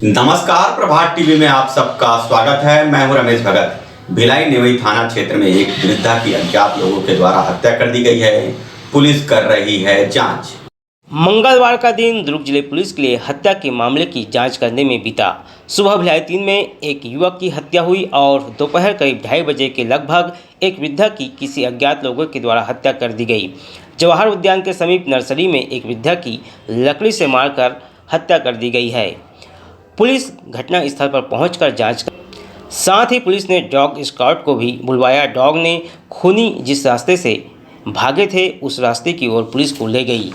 नमस्कार, प्रभात टीवी में आप सबका स्वागत है। मैं हूं रमेश भगत। भिलाई नेवई थाना क्षेत्र में एक वृद्धा की अज्ञात लोगों के द्वारा हत्या कर दी गई है। पुलिस कर रही है जांच। मंगलवार का दिन दुर्ग जिले पुलिस के लिए हत्या के मामले की जांच करने में बीता। सुबह भिलाई 3 में एक युवक की हत्या हुई और दोपहर करीब 2:30 बजे के लगभग एक वृद्धा की किसी अज्ञात लोगों के द्वारा हत्या कर दी गई। जवाहर उद्यान के समीप नर्सरी में एक वृद्धा की लकड़ी से मारकर हत्या कर दी गई है। पुलिस घटनास्थल पर पहुंचकर जांच कर साथ ही पुलिस ने डॉग स्क्वाड को भी बुलवाया। डॉग ने खूनी जिस रास्ते से भागे थे उस रास्ते की ओर पुलिस को ले गई।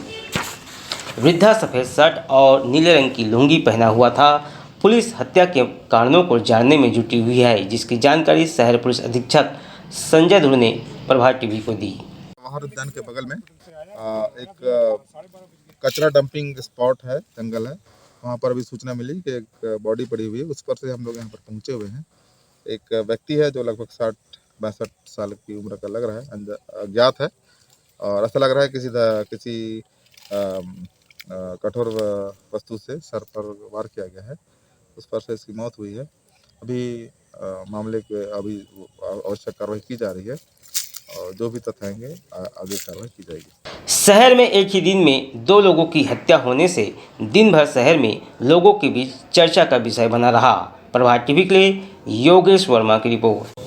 वृद्धा सफ़ेद शर्ट और नीले रंग की लुंगी पहना हुआ था। पुलिस हत्या के कारणों को जानने में जुटी हुई है, जिसकी जानकारी शहर पुलिस अधीक्षक संजय धुर ने प्रभात टीवी को दी। जवाहर उद्यान के बगल में एक कचरा डंपिंग स्पॉट है, जंगल है। वहाँ पर अभी सूचना मिली कि एक बॉडी पड़ी हुई है। उस पर से हम लोग यहाँ पर पहुँचे हुए हैं। एक व्यक्ति है जो लगभग 60-62 साल की उम्र का लग रहा है, अज्ञात है और ऐसा लग रहा है किसी कठोर वस्तु से सर पर वार किया गया है। उस पर से इसकी मौत हुई है। अभी मामले के अभी आवश्यक कार्रवाई की जा रही है और जो भी तथ्य आएंगे आगे कार्रवाई की जाएगी। शहर में एक ही दिन में 2 लोगों की हत्या होने से दिन भर शहर में लोगों के बीच चर्चा का विषय बना रहा। प्रभात टीवी के लिए योगेश वर्मा की report.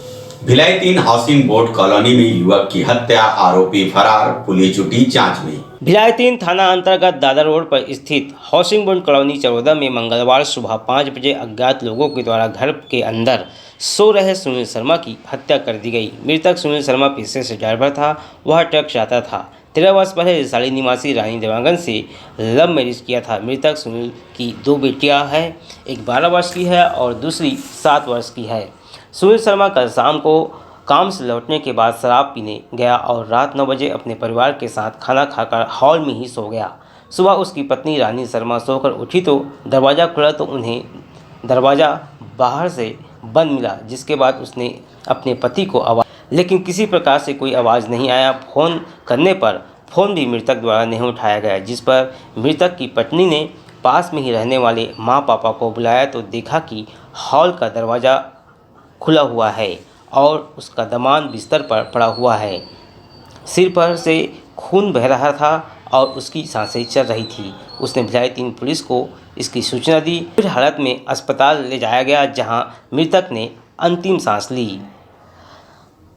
Bhilai 3 housing board colony में युवक की हत्या, आरोपी फरार, पुलिस जुटी जांच में। भिलाई 3 थाना अंतर्गत दादर रोड पर स्थित हाउसिंग बोर्ड कॉलोनी चरौदा में मंगलवार सुबह 5 बजे अज्ञात लोगों के द्वारा घर के अंदर सो रहे सुनील शर्मा की हत्या कर दी गई। मृतक सुनील शर्मा पेशे से ड्राइवर था। वह ट्रक चाहता था। 13 वर्ष पहले रिसाली निवासी रानी देवांगन से लव मैरिज किया था। मृतक सुनील की 2 बेटियां हैं, एक 12 वर्ष की है और दूसरी 7 वर्ष की है। सुनील शर्मा कल शाम को काम से लौटने के बाद शराब पीने गया और रात 9 बजे अपने परिवार के साथ खाना खाकर हॉल में ही सो गया। सुबह उसकी पत्नी रानी शर्मा सोकर उठी तो दरवाज़ा खुला तो उन्हें दरवाज़ा बाहर से बंद मिला, जिसके बाद उसने अपने पति को आवाज़, लेकिन किसी प्रकार से कोई आवाज़ नहीं आया। फ़ोन करने पर फ़ोन भी मृतक द्वारा नहीं उठाया गया, जिस पर मृतक की पत्नी ने पास में ही रहने वाले माँ पापा को बुलाया तो देखा कि हॉल का दरवाज़ा खुला हुआ है और उसका दामाद बिस्तर पर पड़ा हुआ है। सिर पर से खून बह रहा था और उसकी सांसें चल रही थी। उसने भिलाई 3 पुलिस को इसकी सूचना दी। फिर हालत में अस्पताल ले जाया गया, जहां मृतक ने अंतिम सांस ली।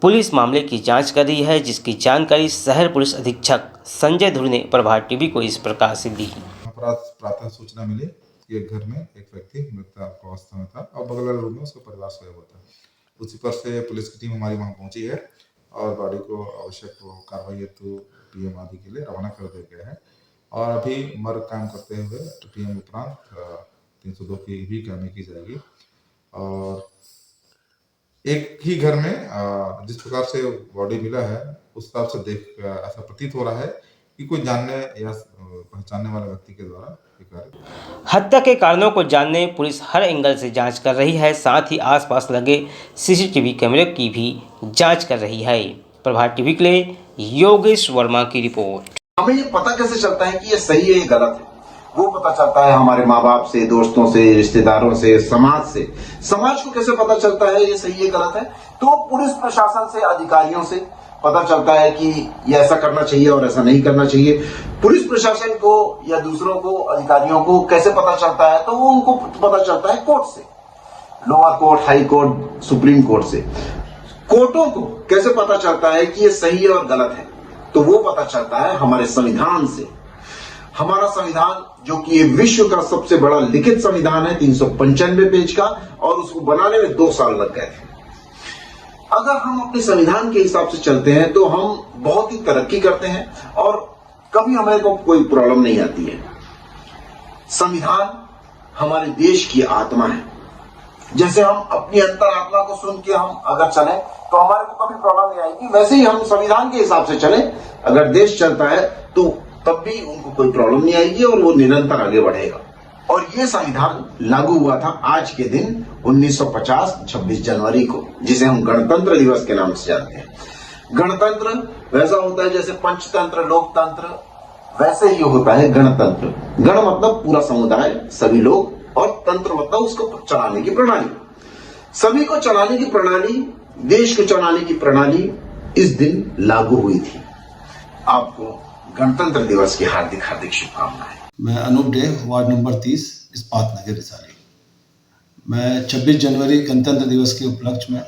पुलिस मामले की जांच कर रही है, जिसकी जानकारी शहर पुलिस अधीक्षक संजय धुर ने प्रभात टीवी को इस प्रकार से दी। प्रातः सूचना मिली कि एक घर में एक व्यक्ति मृतावस्था में था और बगल वाले रूम में उसका परिवार सोया हुआ था। उसी पर से पुलिस की टीम हमारी वहाँ पहुंची है और बॉडी को आवश्यक कार्रवाई हेतु पीएम आदि के लिए रवाना कर दिया गया है और अभी मर्ग काम करते हुए पीएम उपरांत 302 की भी कार्रवाई की जाएगी। और एक ही घर में जिस प्रकार से बॉडी मिला है उस हिसाब से देख ऐसा प्रतीत हो रहा है कि कोई जानने या पहचानने वाले व्यक्ति के द्वारा हत्या के कारणों को जानने पुलिस हर एंगल से जांच कर रही है। साथ ही आसपास लगे सीसीटीवी कैमरे की भी जांच कर रही है। प्रभात टीवी के लिए योगेश वर्मा की रिपोर्ट। हमें ये पता कैसे चलता है कि ये सही है ये गलत है? वो पता चलता है हमारे माँ बाप से, दोस्तों से, रिश्तेदारों से, समाज से। समाज को कैसे पता चलता है ये सही है गलत है? तो पुलिस प्रशासन से, अधिकारियों से पता चलता है कि ये ऐसा करना चाहिए और ऐसा नहीं करना चाहिए। पुलिस प्रशासन को या दूसरों को, अधिकारियों को कैसे पता चलता है? तो वो उनको पता चलता है कोर्ट से, lower court, high court, supreme court से। कोर्टों को कैसे पता चलता है कि ये सही है और गलत है? तो वो पता चलता है हमारे संविधान से। हमारा संविधान जो कि ये विश्व का सबसे बड़ा लिखित संविधान है, 395 पेज का, और उसको बनाने में 2 साल लग गए थे। अगर हम अपने संविधान के हिसाब से चलते हैं तो हम बहुत ही तरक्की करते हैं और कभी हमें को कोई प्रॉब्लम नहीं आती है। संविधान हमारे देश की आत्मा है। जैसे हम अपनी अंतरात्मा को सुन के हम अगर चले तो हमारे को कभी प्रॉब्लम नहीं आएगी, वैसे ही हम संविधान के हिसाब से चले। अगर देश चलता है तो तब भी उनको कोई प्रॉब्लम नहीं आएगी और वो निरंतर आगे बढ़ेगा। और ये संविधान लागू हुआ था आज के दिन 1950 26 जनवरी को, जिसे हम गणतंत्र दिवस के नाम से जानते हैं। गणतंत्र वैसा होता है जैसे पंचतंत्र, लोकतंत्र, वैसे ही होता है गणतंत्र। गण मतलब पूरा समुदाय, सभी लोग, और तंत्र मतलब उसको चलाने की प्रणाली। सभी को चलाने की प्रणाली, देश को चलाने की प्रणाली इस दिन लागू हुई थी। आपको गणतंत्र दिवस की हार्दिक हार्दिक शुभकामनाएं। मैं अनूप डे, वार्ड नंबर 30, इस्पात नगर रिसाली। मैं 26 जनवरी गणतंत्र दिवस के उपलक्ष्य में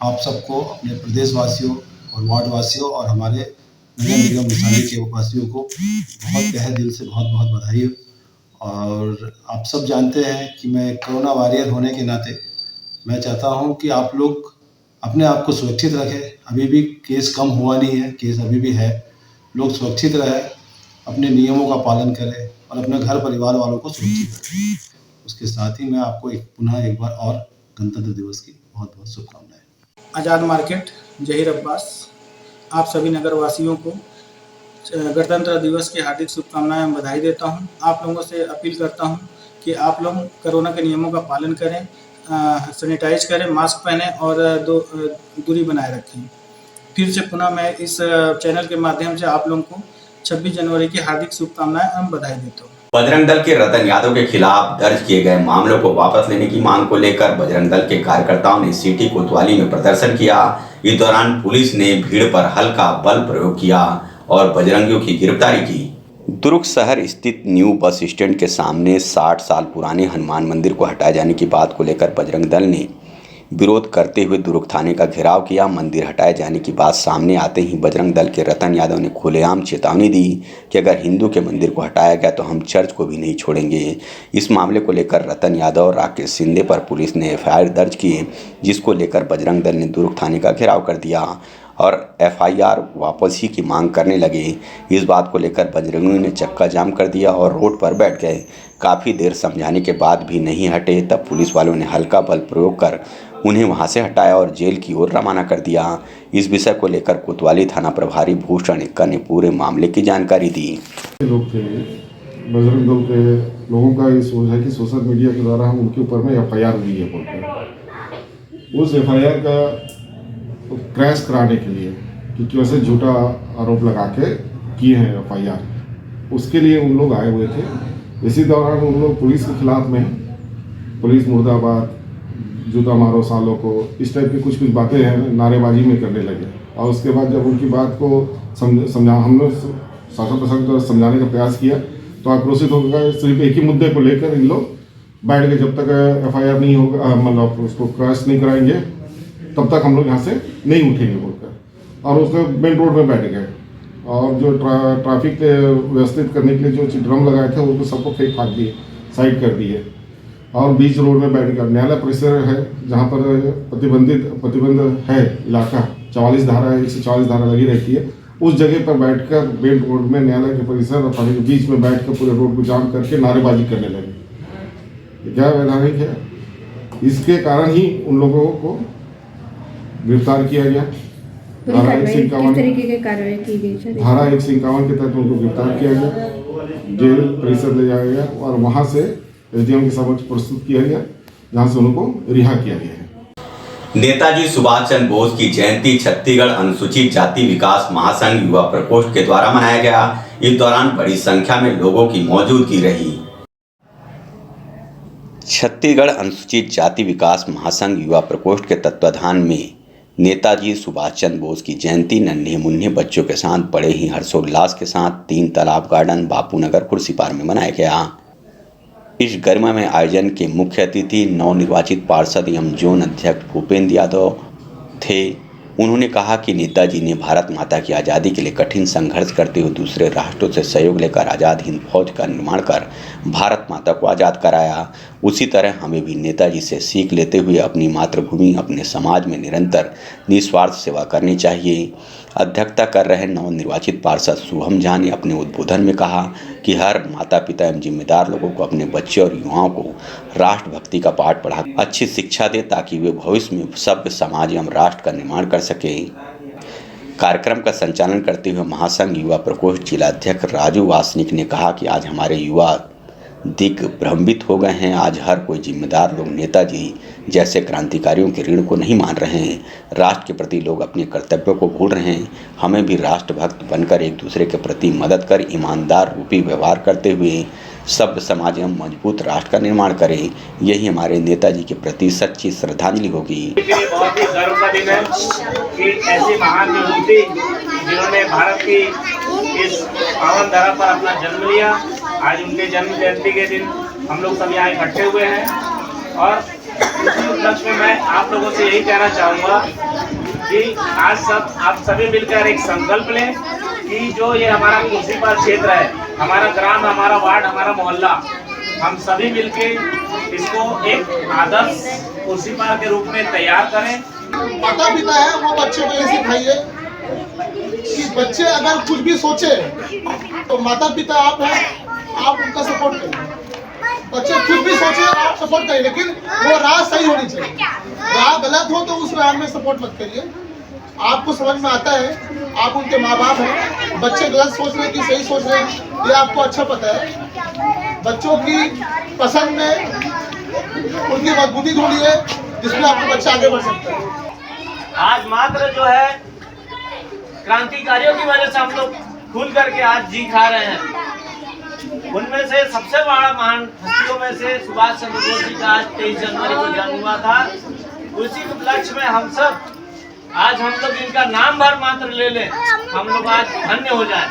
आप सबको, अपने प्रदेशवासियों और वार्डवासियों और हमारे नगर निगम रिसाली के वासियों को बहुत तहे दिल से बहुत बहुत बधाई। और आप सब जानते हैं कि मैं कोरोना वॉरियर होने के नाते मैं चाहता हूं कि आप लोग अपने आप को सुरक्षित रखें। अभी भी केस कम हुआ नहीं है, केस अभी भी है। लोग सुरक्षित रहें, अपने नियमों का पालन करें और अपने घर परिवार वालों को सुरक्षित रखें। उसके साथ ही मैं आपको पुनः एक बार और गणतंत्र दिवस की बहुत बहुत शुभकामनाएं। आज़ाद मार्केट, जहीर अब्बास, आप सभी नगरवासियों को गणतंत्र दिवस की हार्दिक शुभकामनाएं और बधाई देता हूं। आप लोगों से अपील करता हूं कि आप लोग कोरोना के नियमों का पालन करें, सैनिटाइज करें, मास्क पहनें और दूरी बनाए रखें। फिर से पुनः मैं इस चैनल के माध्यम से आप लोगों को 26 जनवरी की हार्दिक शुभकामनाएं और बधाई देता हूँ। बजरंग दल के रतन यादव के खिलाफ दर्ज किए गए मामलों को वापस लेने की मांग को लेकर बजरंग दल के कार्यकर्ताओं ने सिटी कोतवाली में प्रदर्शन किया। इस दौरान पुलिस ने भीड़ पर हल्का बल प्रयोग किया और बजरंगियों की गिरफ्तारी की। दुर्ग शहर स्थित न्यू बस स्टैंड के सामने 60 साल पुराने हनुमान मंदिर को हटाए जाने की बात को लेकर बजरंग दल ने विरोध करते हुए दुर्ग थाने का घेराव किया। मंदिर हटाए जाने की बात सामने आते ही बजरंग दल के रतन यादव ने खुलेआम चेतावनी दी कि अगर हिंदू के मंदिर को हटाया गया तो हम चर्च को भी नहीं छोड़ेंगे। इस मामले को लेकर रतन यादव और राकेश शिंदे पर पुलिस ने एफआईआर दर्ज की, जिसको लेकर बजरंग दल ने दुर्ग थाने का घेराव कर दिया और एफआईआर वापसी की मांग करने लगे। इस बात को लेकर बजरंगियों ने चक्का जाम कर दिया और रोड पर बैठ गए। काफ़ी देर समझाने के बाद भी नहीं हटे, तब पुलिस वालों ने हल्का बल प्रयोग कर उन्हें वहां से हटाया और जेल की ओर रवाना कर दिया। इस विषय को लेकर कोतवाली थाना प्रभारी भूषण इक्का ने पूरे मामले की जानकारी दी। लोग थे, बजरंग दल के लोगों का ये सोच है कि सोशल मीडिया के द्वारा हम उनके ऊपर में एफआईआर दी है बोलकर। उस एफआईआर का क्रैश कराने के लिए कि कैसे झूठा आरोप लगा के किए हैं एफआईआर, उसके लिए उन लोग आए हुए थे। इसी दौरान उन लोग पुलिस के खिलाफ में पुलिस मुर्दाबाद, जूता मारो सालों को, इस टाइप की कुछ बातें हैं नारेबाजी में करने लगे। और उसके बाद जब उनकी बात को हम लोग शासन प्रशासन को समझाने का प्रयास किया तो आक्रोशित होकर सिर्फ एक ही मुद्दे को लेकर इन लोग बैठ गए। जब तक एफआईआर नहीं होगा, मतलब उसको क्रैश नहीं कराएंगे, तब तक हम लोग यहाँ से नहीं उठेंगे बोलकर, और उसके मेन रोड में बैठ गए। और जो ट्रैफिक व्यवस्थित करने के लिए जो ड्रम लगाए थे वो तो सबको फेंक फाक दिए, साइड कर दिए और बीच रोड में बैठ गया। न्यायालय परिसर है जहाँ पर प्रतिबंध है इलाका, 44 धारा 144 धारा लगी रहती है। उस जगह पर बैठकर मेन रोड में न्यायालय के परिसर और थाने के बीच में बैठकर पूरे रोड को जाम करके नारेबाजी करने लगे। क्या वैधानिक है? इसके कारण ही उन लोगों को गिरफ्तार किया गया। धारा 151 के तहत उनको गिरफ्तार किया गया, जेल परिसर ले जाया गया और वहाँ से एसडीएम के समक्ष प्रस्तुत किया गया, जहाँ से उनको रिहा किया गया है। नेताजी सुभाष चंद्र बोस की जयंती छत्तीसगढ़ अनुसूचित जाति विकास महासंघ युवा प्रकोष्ठ के द्वारा मनाया गया। इस दौरान बड़ी संख्या में लोगों की मौजूदगी रही। छत्तीसगढ़ अनुसूचित जाति विकास महासंघ युवा प्रकोष्ठ के तत्वाधान में नेताजी सुभाष चंद्र बोस की जयंती नन्हे मुन्ने बच्चों के साथ बड़े ही हर्षोल्लास के साथ 3 तालाब गार्डन बापूनगर खुर्सीपार में मनाया गया। इस गरिमामय आयोजन के मुख्य अतिथि नवनिर्वाचित पार्षद एवं जोन अध्यक्ष भूपेंद्र यादव थे। उन्होंने कहा कि नेताजी ने भारत माता की आज़ादी के लिए कठिन संघर्ष करते हुए दूसरे राष्ट्रों से सहयोग लेकर आज़ाद हिंद फौज का निर्माण कर भारत माता को आज़ाद कराया। उसी तरह हमें भी नेताजी से सीख लेते हुए अपनी मातृभूमि, अपने समाज में निरंतर निस्वार्थ सेवा करनी चाहिए। अध्यक्षता कर रहे नवनिर्वाचित पार्षद शुभम झा ने अपने उद्बोधन में कहा कि हर माता पिता एवं जिम्मेदार लोगों को अपने बच्चे और युवाओं को राष्ट्रभक्ति का पाठ पढ़ा अच्छी शिक्षा दे ताकि वे भविष्य में सभ्य समाज एवं राष्ट्र का निर्माण कर सके। कार्यक्रम का संचालन करते हुए महासंघ युवा प्रकोष्ठ जिलाध्यक्ष राजू वासनिक ने कहा कि आज हमारे युवा दिग्भ्रमित हो गए हैं। आज हर कोई जिम्मेदार लोग नेताजी जैसे क्रांतिकारियों के ऋण को नहीं मान रहे हैं। राष्ट्र के प्रति लोग अपने कर्तव्यों को भूल रहे हैं। हमें भी राष्ट्रभक्त बनकर एक दूसरे के प्रति मदद कर ईमानदार रूपी व्यवहार करते हुए सभ्य समाज एवं मजबूत राष्ट्र का निर्माण करें, यही हमारे नेताजी के प्रति सच्ची श्रद्धांजलि होगी। बहुत ही गर्व का दिन है कि ऐसी महान विभूति जिन्होंने भारत की इस पावन धरा पर अपना जन्म लिया, आज उनके जन्म जयंती के दिन हम लोग सब यहाँ इकट्ठे हुए हैं। और इसी उपलक्ष्य में मैं आप लोगों से यही कहना चाहूँगा कि आज आप सभी मिलकर एक संकल्प लें कि जो ये हमारा कुर्सीपार क्षेत्र है, हमारा ग्राम, हमारा वार्ड, हमारा मोहल्ला, हम सभी मिलके इसको एक आदर्श कुर्सीपार के रूप में तैयार करें। माता पिता है वो बच्चे को ये सिखाइए कि बच्चे अगर कुछ भी सोचे तो माता पिता आप हैं, आप उनका सपोर्ट करिए। बच्चे कुछ भी सोचे आप सपोर्ट करिए, लेकिन वो राह सही होनी चाहिए। राह गलत हो तो उस राह में सपोर्ट मत करिए। आपको समझ में आता है, आप उनके माँ बाप हैं, बच्चे गलत सोच रहे हैं कि सही सोच रहे हैं ये आपको अच्छा पता है। बच्चों की पसंद में उनकी मजबूती ढूंढिए जिसमें आपका बच्चा आगे बढ़ सकता है। आज मात्र जो है क्रांतिकारियों की वजह से हम लोग खुल करके आज जी खा रहे हैं। उनमें से सबसे बड़ा महान हस्तियों में से सुभाष चंद्र बोस जी का आज 23 जनवरी को जन्म हुआ था। उसी उपलक्ष्य में हम लोग इनका नाम भर मात्र ले लें, हम लोग आज धन्य हो जाएं।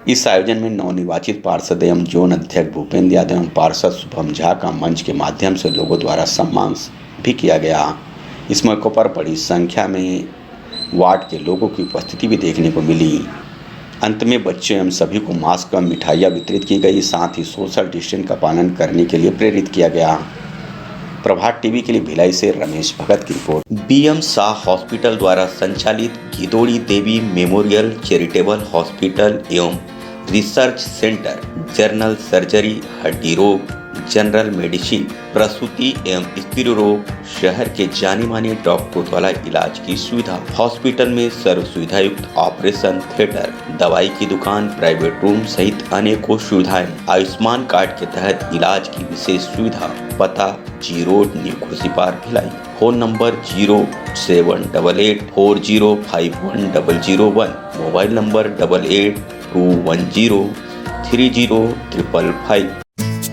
इस आयोजन में नवनिर्वाचित पार्षद एवं जोन अध्यक्ष भूपेंद्र यादव एवं पार्षद शुभम झा का मंच के माध्यम से लोगों द्वारा सम्मान भी किया गया। इस मौके पर बड़ी संख्या में वार्ड के लोगों की उपस्थिति भी देखने को मिली। अंत में बच्चों एवं सभी को मास्क व मिठाइयाँ वितरित की गई, साथ ही सोशल डिस्टेंस का पालन करने के लिए प्रेरित किया गया। प्रभात टीवी के लिए भिलाई से रमेश भगत की रिपोर्ट। बीएम शाह हॉस्पिटल द्वारा संचालित गिदोड़ी देवी मेमोरियल चैरिटेबल हॉस्पिटल एवं रिसर्च सेंटर जनरल सर्जरी, हड्डी रोग, जनरल मेडिसिन, प्रसूति एवं स्त्री रोग, शहर के जाने माने डॉक्टरों द्वारा इलाज की सुविधा। हॉस्पिटल में सर्व सुविधा युक्त ऑपरेशन थिएटर, दवाई की दुकान, प्राइवेट रूम सहित अनेकों सुविधाएं। आयुष्मान कार्ड के तहत इलाज की विशेष सुविधा। पता G road, new Khursipar, Bhilai. Phone number 0788405101। Mobile number 8821030555।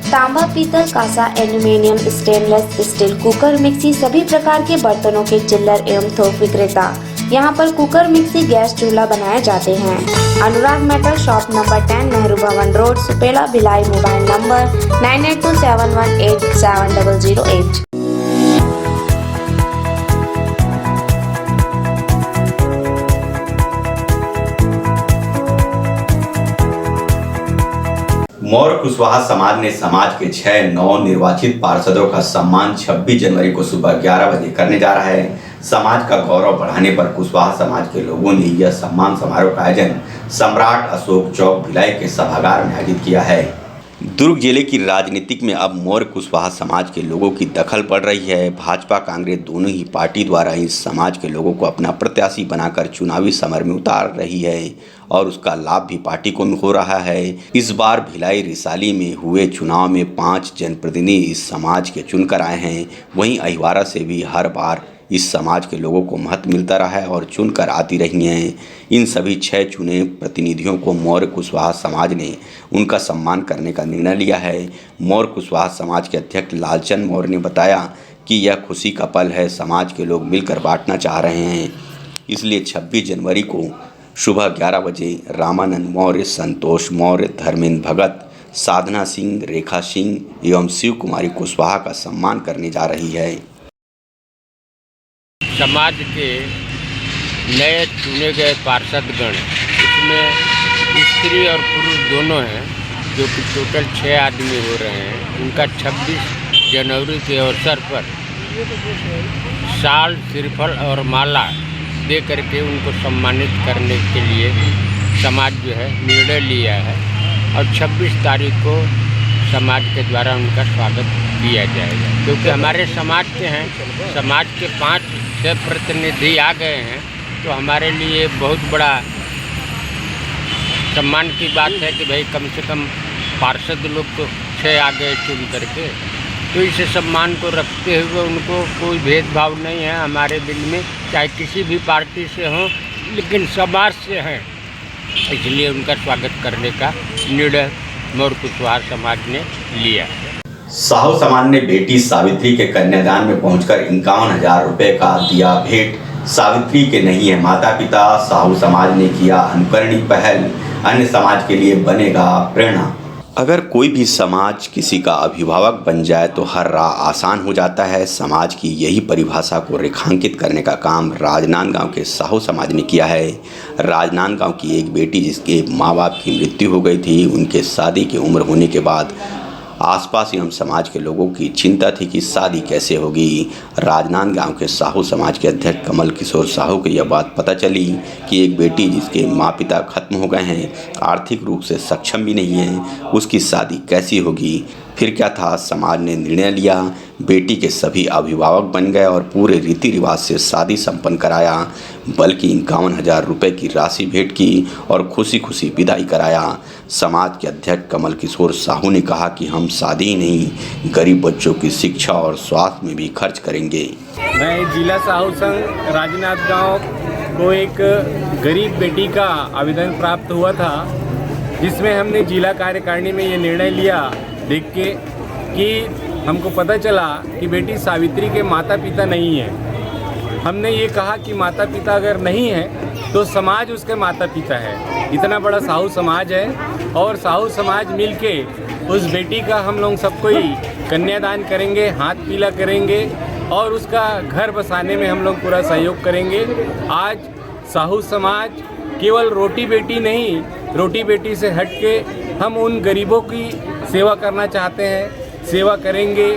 तांबा, पीतल, कांसा, aluminium, stainless steel, cooker, mixie सभी प्रकार के बर्तनों के चिल्लर एवं थोक विक्रेता। यहाँ पर कुकर, मिक्सी, गैस चूल्हा बनाए जाते हैं। अनुराग मेटल शॉप नंबर 10, नेहरू भवन road, Supela, Bhilai. Mobile number 9827187008। Maurya Kushwaha समाज ने समाज के 6 नवनिर्वाचित पार्षदों का सम्मान 26 जनवरी को सुबह 11 बजे करने जा रहा है। समाज का गौरव बढ़ाने पर कुशवाहा समाज के लोगों ने यह सम्मान समारोह का आयोजन सम्राट अशोक चौक, भिलाई के सभागार में आयोजित किया है। दुर्ग जिले की राजनीतिक में अब मौर्य कुशवाहा समाज के लोगों की दखल पड़ रही है। भाजपा कांग्रेस दोनों ही पार्टी द्वारा इस समाज के लोगों को अपना प्रत्याशी बनाकर चुनावी समर में उतार रही है और उसका लाभ भी पार्टी को हो रहा है। इस बार भिलाई रिसाली में हुए चुनाव में 5 जनप्रतिनिधि इस समाज के चुनकर आए हैं। वहीं अहिवारा से भी हर बार इस समाज के लोगों को महत्व मिलता रहा है और चुनकर आती रही हैं। इन सभी 6 चुने प्रतिनिधियों को मौर्य कुशवाहा समाज ने उनका सम्मान करने का निर्णय लिया है। मौर्य कुशवाहा समाज के अध्यक्ष लालचंद मौर्य ने बताया कि यह खुशी का पल है, समाज के लोग मिलकर बांटना चाह रहे हैं। इसलिए 26 जनवरी को सुबह 11 बजे रामानंद मौर्य, संतोष मौर्य, धर्मेंद्र भगत, साधना सिंह, रेखा सिंह एवं शिव कुमारी कुशवाहा का सम्मान करने जा रही है। समाज के नए चुने गए पार्षदगण, इसमें स्त्री और पुरुष दोनों हैं, जो कि टोटल 6 आदमी हो रहे हैं। उनका 26 जनवरी के अवसर पर शाल, श्रीफल और माला दे करके उनको सम्मानित करने के लिए समाज जो है निर्णय लिया है और 26 तारीख को समाज के द्वारा उनका स्वागत किया जाएगा। क्योंकि हमारे समाज के हैं, समाज के 5 प्रतिनिधि आ गए हैं, तो हमारे लिए बहुत बड़ा सम्मान की बात है कि भाई कम से कम पार्षद लोग तो 6 आ गए चुन करके। तो इस सम्मान को रखते हुए उनको कोई भेदभाव नहीं है हमारे दिल में, चाहे किसी भी पार्टी से हों, लेकिन समाज से हैं, इसलिए उनका स्वागत करने का निर्णय मौर्य कुशवाहा समाज ने लिया। साहू समाज ने बेटी सावित्री के कन्यादान में पहुंचकर 51,000 रुपए का दिया भेंट। सावित्री के नहीं है माता पिता, साहू समाज ने किया अनुकरणीय पहल, अन्य समाज के लिए बनेगा प्रेरणा। अगर कोई भी समाज किसी का अभिभावक बन जाए तो हर राह आसान हो जाता है। समाज की यही परिभाषा को रेखांकित करने का काम राजनांदगांव के साहू समाज ने किया है। राजनांदगांव की एक बेटी जिसके माँ बाप की मृत्यु हो गई थी, उनके शादी की उम्र होने के बाद आसपास एवं समाज के लोगों की चिंता थी कि शादी कैसे होगी। राजनांदगांव के साहू समाज के अध्यक्ष कमल किशोर साहू को यह बात पता चली कि एक बेटी जिसके माँ पिता खत्म हो गए हैं, आर्थिक रूप से सक्षम भी नहीं है, उसकी शादी कैसी होगी। फिर क्या था, समाज ने निर्णय लिया, बेटी के सभी अभिभावक बन गए और पूरे रीति रिवाज से शादी संपन्न कराया, बल्कि 51,000 रुपये की राशि भेंट की और खुशी खुशी विदाई कराया। समाज के अध्यक्ष कमल किशोर साहू ने कहा कि हम शादी ही नहीं, गरीब बच्चों की शिक्षा और स्वास्थ्य में भी खर्च करेंगे। मैं जिला साहू संघ राजनांदगांव को एक गरीब बेटी का आवेदन प्राप्त हुआ था, जिसमें हमने जिला कार्यकारिणी में ये निर्णय लिया देख के कि हमको पता चला कि बेटी सावित्री के माता पिता नहीं हैं। हमने ये कहा कि माता पिता अगर नहीं है तो समाज उसके माता पिता है। इतना बड़ा साहू समाज है और साहू समाज मिलके उस बेटी का हम लोग सबको ही कन्यादान करेंगे, हाथ पीला करेंगे और उसका घर बसाने में हम लोग पूरा सहयोग करेंगे। आज साहू समाज केवल रोटी बेटी नहीं, रोटी बेटी से हट के हम उन गरीबों की सेवा करना चाहते हैं, सेवा करेंगे।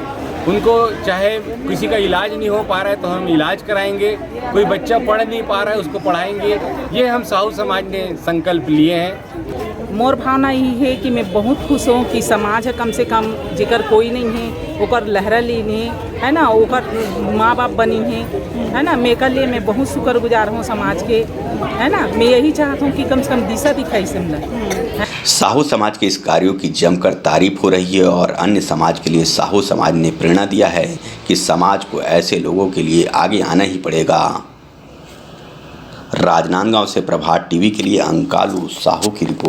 उनको चाहे किसी का इलाज नहीं हो पा रहा है तो हम इलाज कराएंगे, कोई बच्चा पढ़ नहीं पा रहा है उसको पढ़ाएंगे। ये हम साहू समाज ने संकल्प लिए हैं। मोर भावना यही है कि मैं बहुत खुश हूँ कि समाज है कम से कम जेकर कोई नहीं है ओकर लहरा लेने है ना, ओकर माँ बाप बनी है ना, मेरे लिए मैं बहुत शुक्रगुजार हूँ समाज के, है ना। मैं यही चाहता हूँ कि कम से कम दिशा दिखाई से मिले। साहू समाज के इस कार्यों की जमकर तारीफ हो रही है और अन्य समाज के लिए साहू समाज ने प्रेरणा दिया है कि समाज को ऐसे लोगों के लिए आगे आना ही पड़ेगा। राजनांदगांव से प्रभात टीवी के लिए अंकालू साहू की रिपोर्ट।